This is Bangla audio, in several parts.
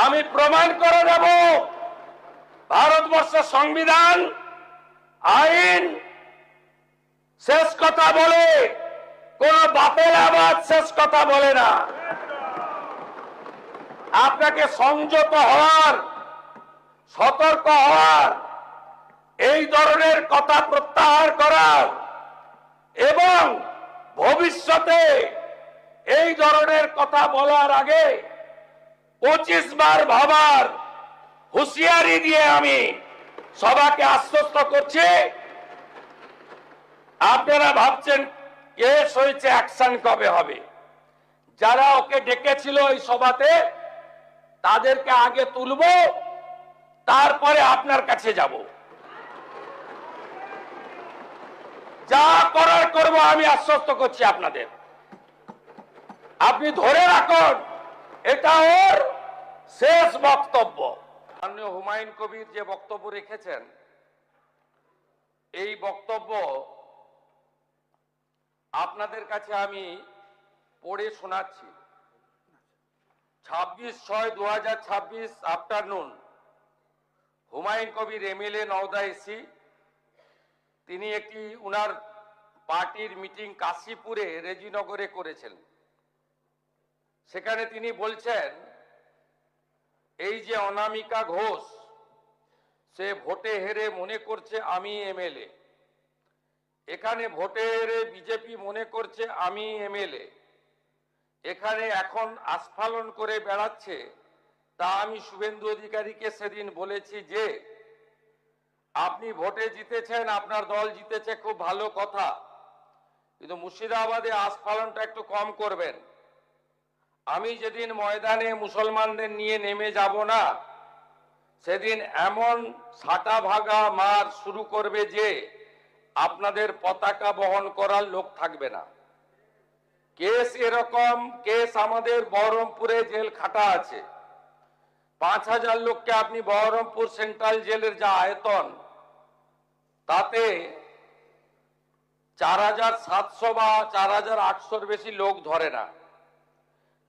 আমি প্রমাণ করে দেব ভারতবর্ষের সংবিধান আইন শেষ কথা বলে, কোন বাপের আবাদ শেষ কথা বলে না। আপনাকে সংযত হওয়ার, সতর্ক হওয়ার, এই ধরনের কথা প্রত্যাহার করার এবং ভবিষ্যতে এই ধরনের কথা বলার আগে 25 বার ভাবার হুঁশিয়ারি দিয়ে আমি সবাইকে আশ্বস্ত করছি। আপনারা ভাবছেন কেস হয়েছে, অ্যাকশন কবে হবে? যারা ওকে ডেকেছিল এই সভাতে তাদেরকে আগে তুলব, তারপরে আপনার কাছে যাব। যা করার করব, আমি আশ্বস্ত করছি আপনাদের। আপনি ধরে রাখুন, এটা ওর শেষ বক্তব্য। মাননীয় হুমায়ুন কবির যে বক্তব্য রেখেছেন, এই বক্তব্য আপনাদের কাছে আমি পড়ে শোনাচ্ছি। 26/6/2026 afternoon, Humayun Kabir MLA Nowda AC, তিনি একটি উনার পার্টির মিটিং কাশীপুরে রেজিনগরে করেছেন। সেখানে তিনি বলছেন, এই যে অনামিকা ঘোষ, সে ভোটে হেরে মনে করছে আমি এমএলএ, এখানে ভোটে হেরে বিজেপি মনে করছে আমি এমএলএ, এখানে এখন আস্ফালন করে বেড়াচ্ছে। তা আমি শুভেন্দু অধিকারীকে সেদিন বলেছি যে আপনি ভোটে জিতেছেন, আপনার দল জিতেছে, খুব ভালো কথা, কিন্তু মুর্শিদাবাদে আস্ফালনটা একটু কম করবেন। আমি যেদিন ময়দানে মুসলমানদের নিয়ে নেমে যাব না, সেদিন এমন সাটা ভাগা মার শুরু করবে যে আপনাদের পতাকা বহন করার লোক থাকবে না। কেস এরকম, কেস আমাদের বহরমপুরে জেল খাটা আছে। 5000 লোককে আপনি বহরমপুর সেন্ট্রাল জেলের যা আয়তন, তাতে 4700 বা 4800-র বেশি লোক ধরে না।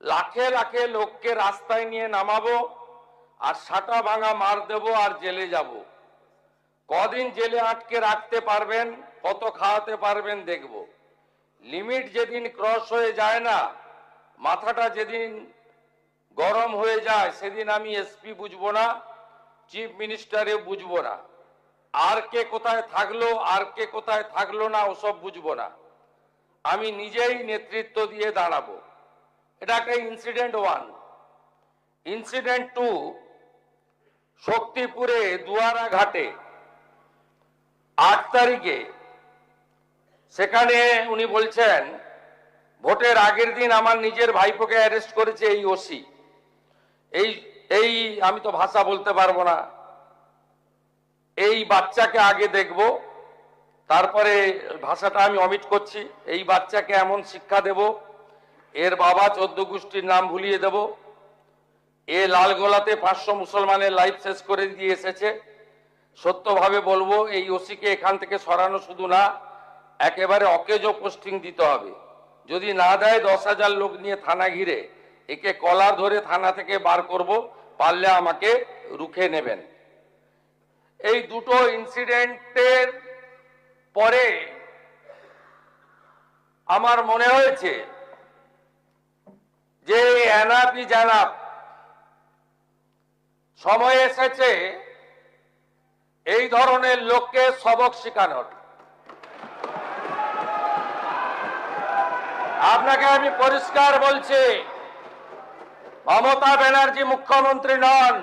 লাখে লাখে লোককে রাস্তায় নিয়ে নামাবো আর সাটা ভাঙা মার দেব আর জেলে যাব। কদিন জেলে আটকে রাখতে পারবেন, কত খাওয়াতে পারবেন দেখব। লিমিট যেদিন ক্রস হয়ে যায় না, মাথাটা যেদিন গরম হয়ে যায়, সেদিন আমি এসপি বুঝবো না, চিফ মিনিস্টারে বুঝবো না, আর কে কোথায় থাকলো আর কে কোথায় থাকলো না ওসব বুঝবো না। আমি নিজেই নেতৃত্ব দিয়ে দাঁড়াবো। এটা একটা ইনসিডেন্ট 1। ইনসিডেন্ট 2, শক্তিপুরে দুয়ারা ঘাটে 8 তারিখে, সেখানে উনি বলছেন ভোটের আগের দিন আমার নিজের ভাইপোকে অ্যারেস্ট করেছে এই ওসি। এই আমি তো ভাষা বলতে পারবো না, এই বাচ্চাকে আগে দেখব, তারপরে ভাষাটা আমি অমিট করছি। এই বাচ্চাকে এমন শিক্ষা দেব, এর বাবা 14 গোষ্ঠীর নাম ভুলিয়ে দেব। এ লালগোলাতে 500 মুসলমানের লাইফ শেষ করে দিয়ে এসেছে। সত্যভাবে বলবো, এই ওসিকে এখান থেকে সরানো শুধু না, একেবারে অকেজো পোস্টিং দিতে হবে। যদি না দেয় 10,000 লোক নিয়ে থানা ঘিরে একে কলার ধরে থানা থেকে বার করব, পারলে আমাকে রুখে নেবেন। এই দুটো ইনসিডেন্টের পরে আমার মনে হয়েছে যে এনাফি জানাব, সময় এসেছে এই ধরনের লোককে সবক শেখানোর। আপনাকে আমি পরিষ্কার বলছি, মমতা ব্যানার্জি মুখ্যমন্ত্রী নন।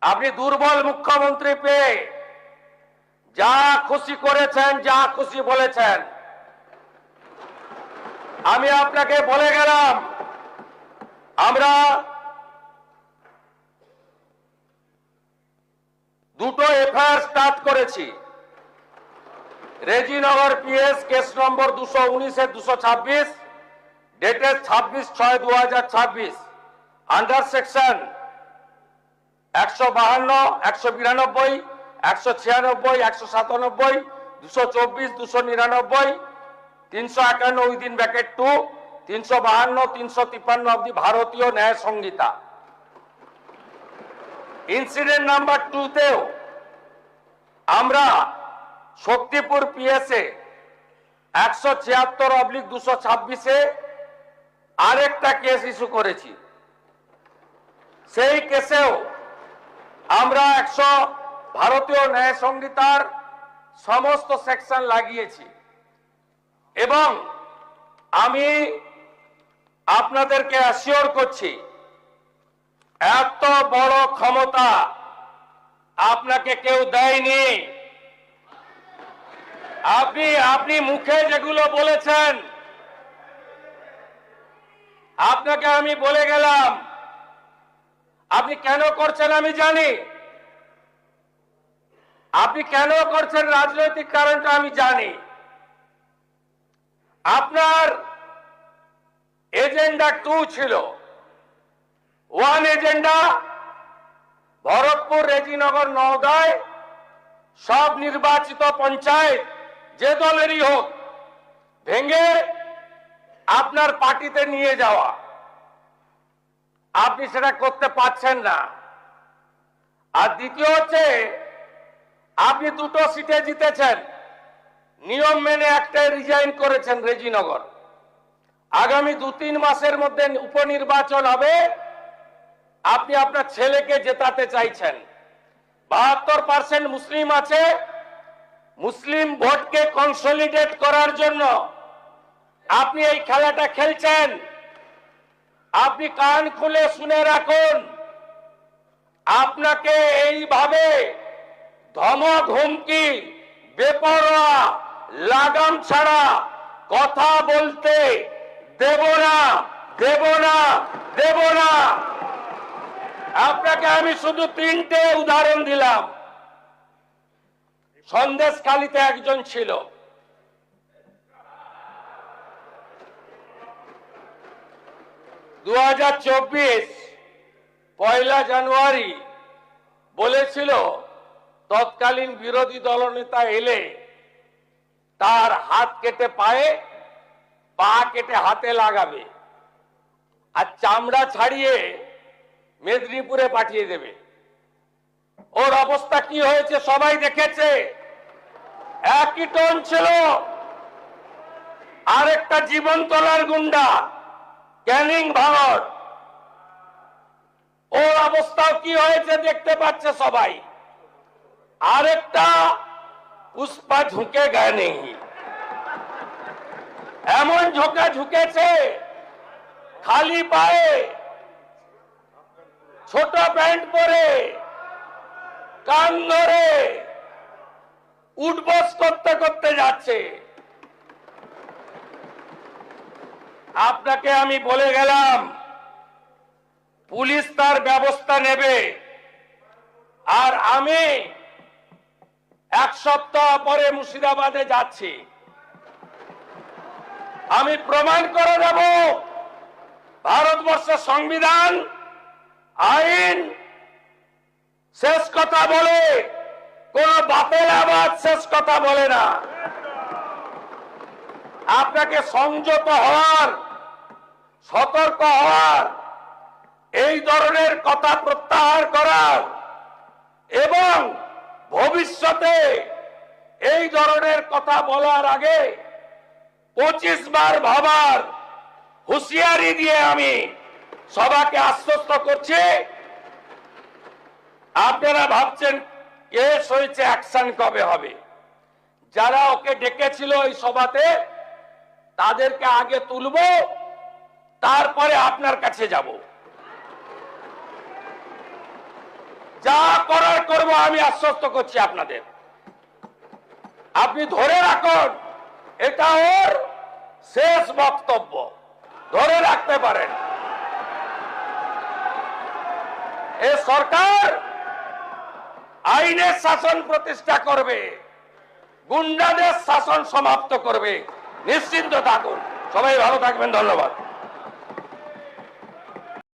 আপনি দুর্বল মুখ্যমন্ত্রী পেয়ে যা খুশি করেছেন, যা খুশি বলেছেন। আমি আপনাকে বলে গেলাম, আমরা দুটো এফআইআর স্টার্ট করেছি। Rejinagar PS case number 219/226, dated 26/6/2026, under section 152, 192, 196, 197, 224, 299, 351 within bracket 2, 352, 353 of the ভারতীয় ন্যায় সংহিতা। ইনসিডেন্ট নাম্বার 2তেও আমরা শক্তিপুর পিএসএ 176/226 আরেকটা কেস ইস্যু করেছি। সেই কেসেও আমরা ভারতীয় ন্যায় সংহিতার সমস্ত সেকশন লাগিয়েছি এবং আমি আপনাদেরকে অ্যাসিওর করছি এত বড় ক্ষমতা আপনাকে কেউ দেয়নি। আপনি মুখে যেগুলো বলেছেন, আপনাকে আমি বলে গেলাম, আপনি কেন করছেন আমি জানি, আপনি কেন করছেন রাজনৈতিক কারণটা আমি জানি। আপনার এজেন্ডা 2 ছিল। 1 এজেন্ডা ভরতপুর, রেজিনগর, নওদায় সব নির্বাচিত পঞ্চায়েত যে দলেরই হোক ভেঙে আপনার পার্টিতে নিয়ে যাওয়া। আপনি সেটা করতে পারছেন না। আর দ্বিতীয় হচ্ছে আপনি 2টো সিটে জিতেছেন, নিয়ম মেনে একটাই রিজাইন করেছেন রেজিনগর। আগামী 2-3 মাসের মধ্যে উপনির্বাচন হবে, আপনি আপনার ছেলেকে জেতাতে চাইছেন। 72% মুসলিম আছে, মুসলিম ভোটকে কনসলিডেট করার জন্য আপনি এই খেলাটা খেলছেন। আপনি কান খুলে শুনে রাখুন, আপনাকে এইভাবে ধমক হুমকি বেপরোয়া লাগাম ছাড়া কথা বলতে দেব না, দেব না, দেব না। আপনাকে আমি শুধু 3টে উদাহরণ দিলাম। সন্দেশখালীতে একজন ছিল, পয়লা জানুয়ারি বলেছিল তৎকালীন বিরোধী দলনেতা এলে তার হাত কেটে পায়ে, পা কেটে হাতে লাগাবে আর চামড়া ছাড়িয়ে মেদিনীপুরে পাঠিয়ে দেবে। ওর অবস্থা কি হয়েছে সবাই দেখেছে। একই টোন ছিল। আরেকটা জীবনতলার গুন্ডা ক্যানিং ভাঙড়, ওর অবস্থাও কি হয়েছে দেখতে পাচ্ছে সবাই। আরেকটা পুষ্পা ঝুঁকে গায়ে নেই, এমন ঝুঁকেছে খালি পায়ে, ছোট প্যান্ট পরে, কান ধরে উঠবস করতে করতে যাচ্ছে। আপনাকে আমি বলে গেলাম পুলিশ তার ব্যবস্থা নেবে। আর আমি 1 সপ্তাহ পরে মুর্শিদাবাদে যাচ্ছি। আমি প্রমাণ করে দেব ভারতবর্ষের সংবিধান, আইন শেষ কথা বলে, কোন বাপের আবাদ শেষ কথা বলে না। আপনাকে সংযত হওয়ার, সতর্ক হওয়ার, এই ধরনের কথা প্রত্যাহার করার এবং ভবিষ্যতে এই ধরনের কথা বলার আগে 25 বার ভাবার হুঁশিয়ারি দিয়ে আমি সবাইকে আশ্বস্ত করছি। আপনারা ভাবছেন কেস হয়েছে, অ্যাকশন কবে হবে? যারা ওকে ডেকেছিল এই সভাতে তাদেরকে আগে তুলব, তারপরে আপনার কাছে যাব। যা করার করব, আমি আশ্বস্ত করছি আপনাদের। আপনি ধরে রাখুন, এটা ওর শেষ বক্তব্য, ধরে রাখতে পারেন। এ সরকার আইনের শাসন প্রতিষ্ঠা করবে, গুন্ডাদের শাসন সমাপ্ত করবে, নিশ্চিন্ত থাকুন। সবাই ভালো থাকবেন, ধন্যবাদ।